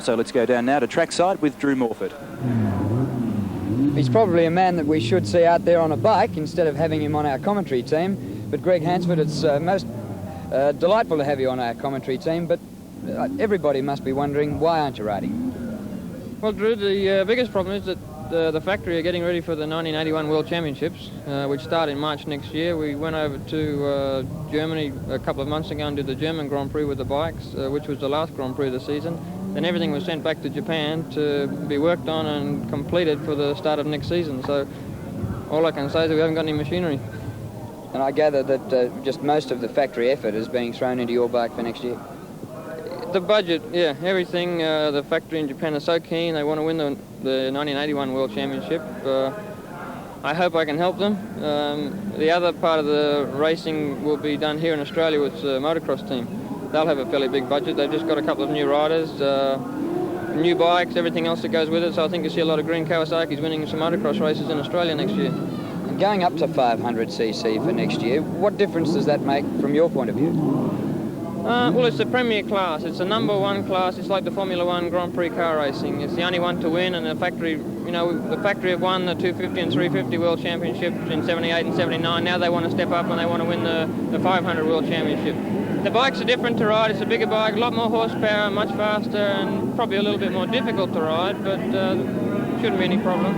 So let's go down now to trackside with Drew Morford. He's probably a man that we should see out there on a bike instead of having him on our commentary team. But Gregg Hansford, it's most delightful to have you on our commentary team, but everybody must be wondering, why aren't you riding? Well, Drew, the biggest problem is that the factory are getting ready for the 1981 World Championships, which start in March next year. We went over to Germany a couple of months ago and did the German Grand Prix with the bikes, which was the last Grand Prix of the season. Then everything was sent back to Japan to be worked on and completed for the start of next season. So all I can say is that we haven't got any machinery. And I gather that just most of the factory effort is being thrown into your bike for next year. The budget, yeah, everything. The factory in Japan is so keen. They want to win the 1981 World Championship. I hope I can help them. The other part of the racing will be done here in Australia with the motocross team. They'll have a fairly big budget. They've just got a couple of new riders, new bikes, everything else that goes with it. So I think you'll see a lot of green Kawasaki's winning some motocross races in Australia next year. And going up to 500cc for next year, what difference does that make from your point of view? Well, it's the premier class. It's the #1 class. It's like the Formula 1 Grand Prix car racing. It's the only one to win, and the factory, you know, the factory have won the 250 and 350 World Championships in 78 and 79. Now they want to step up and they want to win the 500 World Championship. The bikes are different to ride. It's a bigger bike, a lot more horsepower, much faster, and probably a little bit more difficult to ride, but shouldn't be any problem.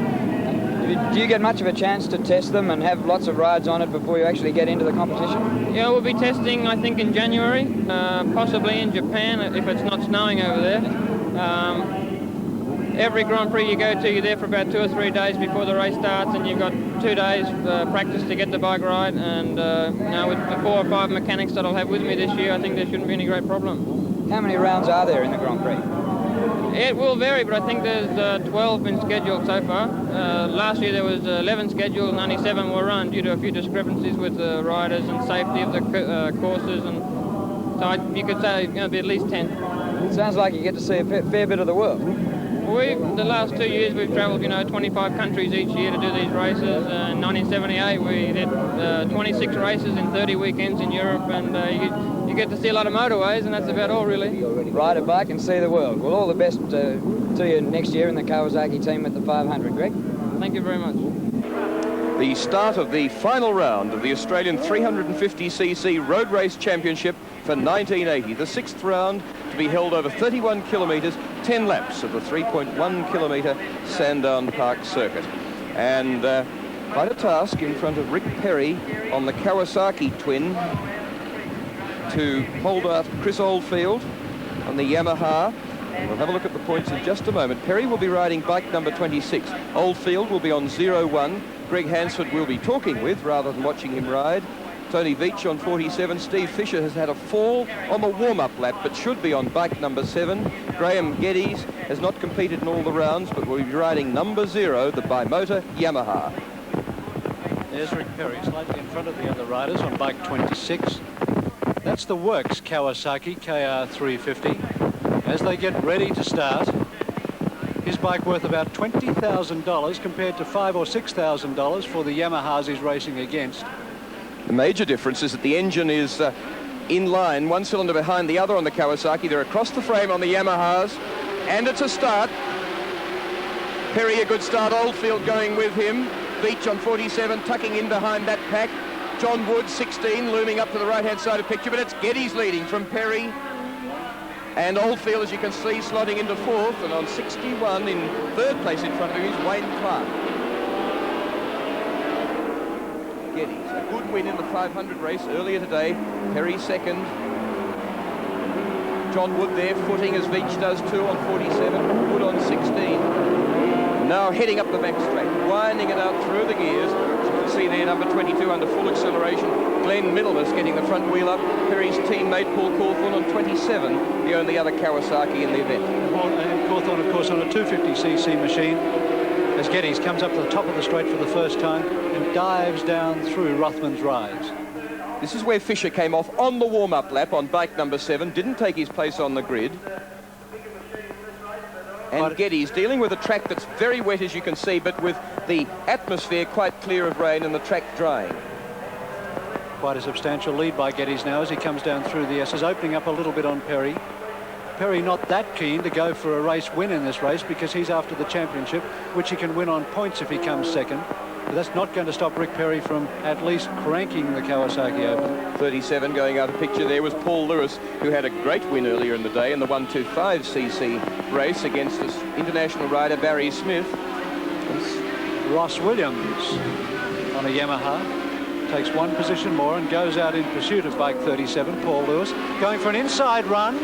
Do you get much of a chance to test them and have lots of rides on it before you actually get into the competition? Yeah, we'll be testing, I think, in January, possibly in Japan if it's not snowing over there. Every Grand Prix you go to, you're there for about 2 or 3 days before the race starts, and you've got 2 days practice to get the bike right. And now with the 4 or 5 mechanics that I'll have with me this year, I think there shouldn't be any great problem. How many rounds are there in the Grand Prix? It will vary, but I think there's 12 been scheduled so far. Last year there was 11 scheduled and only 7 were run due to a few discrepancies with the riders and safety of the courses, and so you could say it'll be at least 10. It sounds like you get to see a fair bit of the world. The last 2 years we've travelled, 25 countries each year to do these races. In 1978 we did 26 races in 30 weekends in Europe, and you get to see a lot of motorways, and that's about all really. Ride a bike and see the world. Well, all the best to you next year in the Kawasaki team at the 500, Greg. Thank you very much. The start of the final round of the Australian 350cc Road Race Championship for 1980. The 6th round to be held over 31 kilometres, 10 laps of the 3.1 kilometre Sandown Park circuit. And quite a task in front of Rick Perry on the Kawasaki twin to hold out Chris Oldfield on the Yamaha. We'll have a look at the points in just a moment. Perry will be riding bike number 26. Oldfield will be on 01. Gregg Hansford will be talking with rather than watching him ride. Tony Veach on 47. Steve Fisher has had a fall on the warm-up lap, but should be on bike number 7. Graham Geddes has not competed in all the rounds, but will be riding number 0, the bimotor Yamaha. There's Rick Perry, slightly in front of the other riders on bike 26. That's the Works Kawasaki KR350. As they get ready to start, his bike worth about $20,000 compared to $5,000 or $6,000 for the Yamahas he's racing against. The major difference is that the engine is in line, one cylinder behind the other on the Kawasaki. They're across the frame on the Yamahas, and it's a start. Perry a good start, Oldfield going with him. Veach on 47, tucking in behind that pack. John Wood, 16, looming up to the right-hand side of the picture, but it's Geddes leading from Perry. And Oldfield, as you can see, slotting into 4th, and on 61 in 3rd place in front of him is Wayne Clark. Geddes, a good win in the 500 race earlier today. Perry 2nd. John Wood there, footing as Veach does too on 47. Wood on 16. Now heading up the back straight, winding it out through the gears. As you can see there, number 22 under full acceleration. Glenn Middlemas getting the front wheel up. Perry's teammate Paul Cawthorne on 27, the only other Kawasaki in the event. And Cawthorne, of course, on a 250cc machine, as Geddes comes up to the top of the straight for the first time and dives down through Rothman's rise. This is where Fisher came off on the warm-up lap on bike number 7, didn't take his place on the grid. And Geddes dealing with a track that's very wet, as you can see, but with the atmosphere quite clear of rain and the track drying. Quite a substantial lead by Geddes now as he comes down through the S's, opening up a little bit on Perry. Perry not that keen to go for a race win in this race because he's after the championship, which he can win on points if he comes second. But that's not going to stop Rick Perry from at least cranking the Kawasaki Open. 37 going out of picture there was Paul Lewis, who had a great win earlier in the day in the 125cc race against this international rider Barry Smith. Ross Williams on a Yamaha takes one position more and goes out in pursuit of bike 37. Paul Lewis going for an inside run,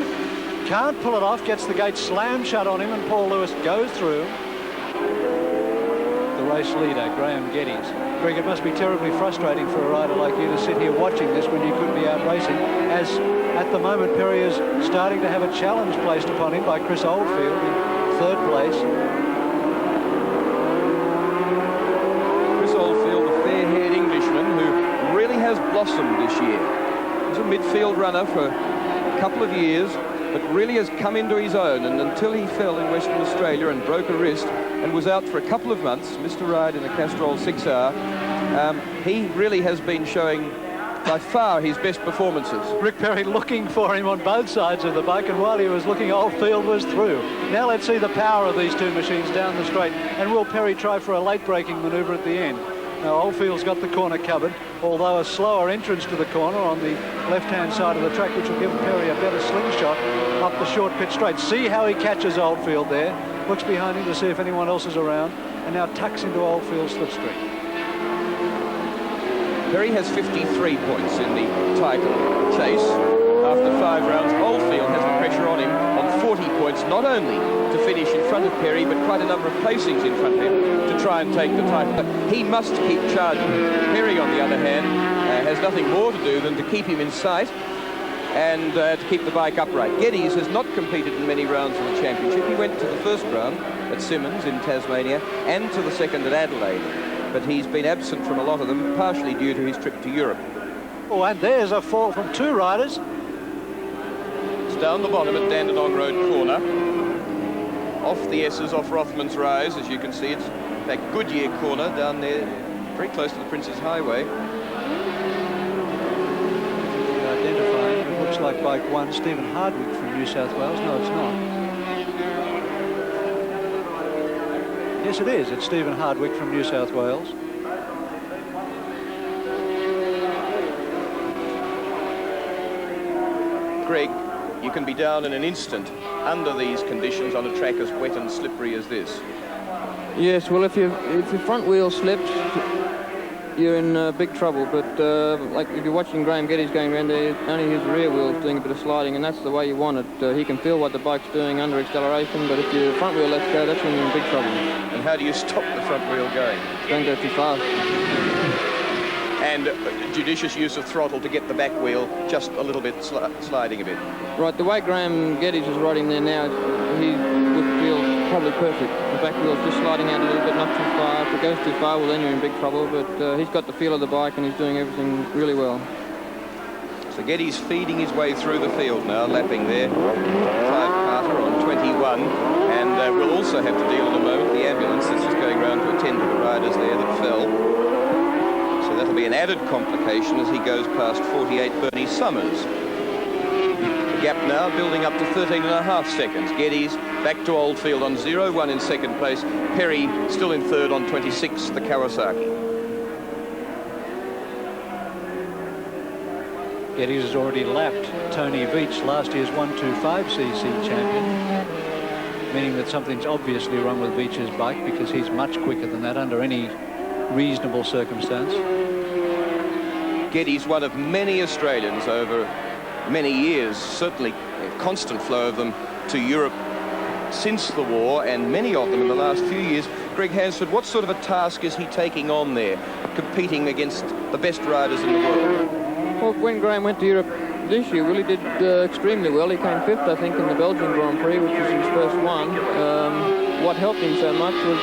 can't pull it off, gets the gate slammed shut on him, and Paul Lewis goes through. The race leader, Graham Geddes. Greg, it must be terribly frustrating for a rider like you to sit here watching this when you could be out racing, as at the moment Perry is starting to have a challenge placed upon him by Chris Oldfield in third place. Chris Oldfield, the fair-haired Englishman who really has blossomed this year. He's a midfield runner for a couple of years, but really has come into his own, and until he fell in Western Australia and broke a wrist and was out for a couple of months, missed a ride in a Castrol 6R, he really has been showing by far his best performances. Rick Perry looking for him on both sides of the bike, and while he was looking, Oldfield was through. Now let's see the power of these two machines down the straight, and will Perry try for a late braking manoeuvre at the end? Now Oldfield's got the corner covered, although a slower entrance to the corner on the left-hand side of the track, which will give Perry a better slingshot up the short pit straight. See how he catches Oldfield there, looks behind him to see if anyone else is around, and now tucks into Oldfield's slipstream. Perry has 53 points in the title chase after 5 rounds. Oldfield has the pressure on him on 40 points, not only to finish in front of Perry, but quite a number of placings in front of him to try and take the title. But he must keep charging. Perry, on the other hand, has nothing more to do than to keep him in sight and to keep the bike upright. Geddes has not competed in many rounds of the championship. He went to the first round at Simmons in Tasmania and to the second at Adelaide, but he's been absent from a lot of them, partially due to his trip to Europe. Oh, and there's a fall from two riders. It's down the bottom at Dandenong Road corner. Off the S's, off Rothman's Rise, as you can see. It's that Goodyear corner down there, very close to the Prince's Highway. Identifying, it looks like bike 1, Stephen Hardwick from New South Wales. No, it's not. Yes, it is. It's Stephen Hardwick from New South Wales. Greg, you can be down in an instant under these conditions on a track as wet and slippery as this. Yes, well, if your front wheel slips, you're in big trouble. But like if you're watching Graham Geddes going around there, only his rear wheel's doing a bit of sliding, and that's the way you want it. He can feel what the bike's doing under acceleration, but if your front wheel lets go, that's when you're in big trouble. And how do you stop the front wheel going? Don't go too fast. And judicious use of throttle to get the back wheel just a little bit sliding a bit. Right, the way Graham Geddes is riding there now, he would feel probably perfect. The back wheel's just sliding out a little bit, not too far. If it goes too far, well, then you're in big trouble. But he's got the feel of the bike, and he's doing everything really well. So Geddes feeding his way through the field now, lapping there. Clive Carter on 21. And we'll also have to deal in a moment the ambulance that's just going around to attend to the riders there that fell. So that'll be an added complication as he goes past 48 Bernie Summers. The gap now building up to 13.5 seconds. Geddes back to Oldfield on 0-1 in second place. Perry still in third on 26, the Kawasaki. Geddes has already lapped Tony Veach, last year's 125cc champion, meaning that something's obviously wrong with Veach's bike, because he's much quicker than that under any reasonable circumstance. Geddes, one of many Australians over many years, certainly a constant flow of them to Europe since the war, and many of them in the last few years. Gregg Hansford, what sort of a task is he taking on there, competing against the best riders in the world? Well, when Graham went to Europe this year, Willie did extremely well. He came 5th, I think, in the Belgian Grand Prix, which was his first one. What helped him so much was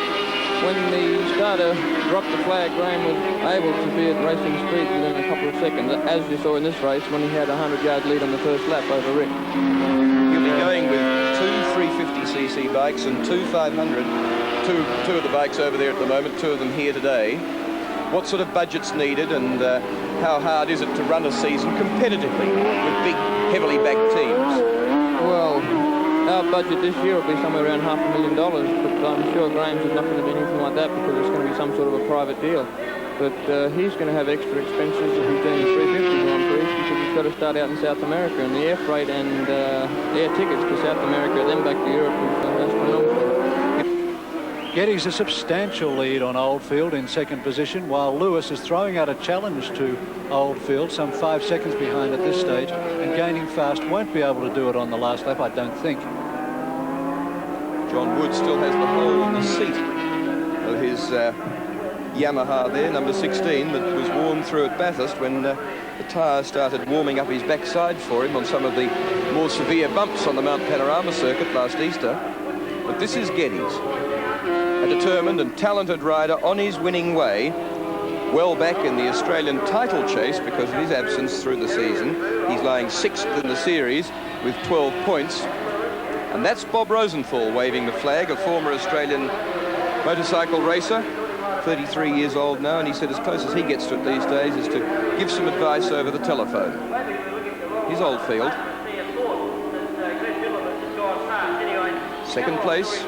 when the starter dropped the flag, Graham was able to be at racing speed within a couple of seconds, as you saw in this race when he had a 100-yard lead on the first lap over Rick. You'll be going with 2 350cc bikes and 2 500. Two of the bikes over there at the moment, 2 of them here today. What sort of budget's needed, and how hard is it to run a season competitively with big, heavily backed teams? Well, our budget this year will be somewhere around $500,000, but I'm sure Graham's is not going to be anything like that because it's going to be some sort of a private deal. But he's going to have extra expenses if he's doing the 350 Grand Prix because he's got to start out in South America, and the air freight and air tickets to South America, then back to Europe, is astronomical. Geddes a substantial lead on Oldfield in second position, while Lewis is throwing out a challenge to Oldfield, some 5 seconds behind at this stage, and gaining fast. Won't be able to do it on the last lap, I don't think. John Wood still has the hole in the seat of his Yamaha there, number 16, that was worn through at Bathurst when the tyre started warming up his backside for him on some of the more severe bumps on the Mount Panorama circuit last Easter. But this is Geddes, a determined and talented rider on his winning way, well back in the Australian title chase because of his absence through the season. He's lying 6th in the series with 12 points. And that's Bob Rosenthal waving the flag, a former Australian motorcycle racer, 33 years old now, and he said as close as he gets to it these days is to give some advice over the telephone. Here's Oldfield. Second place.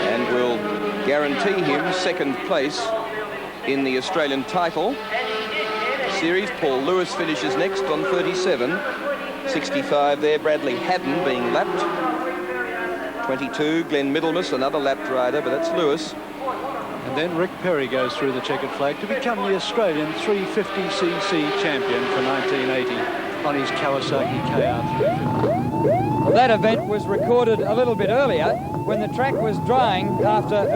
And will guarantee him second place in the Australian title series. Paul Lewis finishes next on 37. 65 there, Bradley Haddon being lapped. 22, Glenn Middlemas, another lapped rider, but that's Lewis. And then Rick Perry goes through the checkered flag to become the Australian 350cc champion for 1980 on his Kawasaki KR350. That event was recorded a little bit earlier when the track was drying after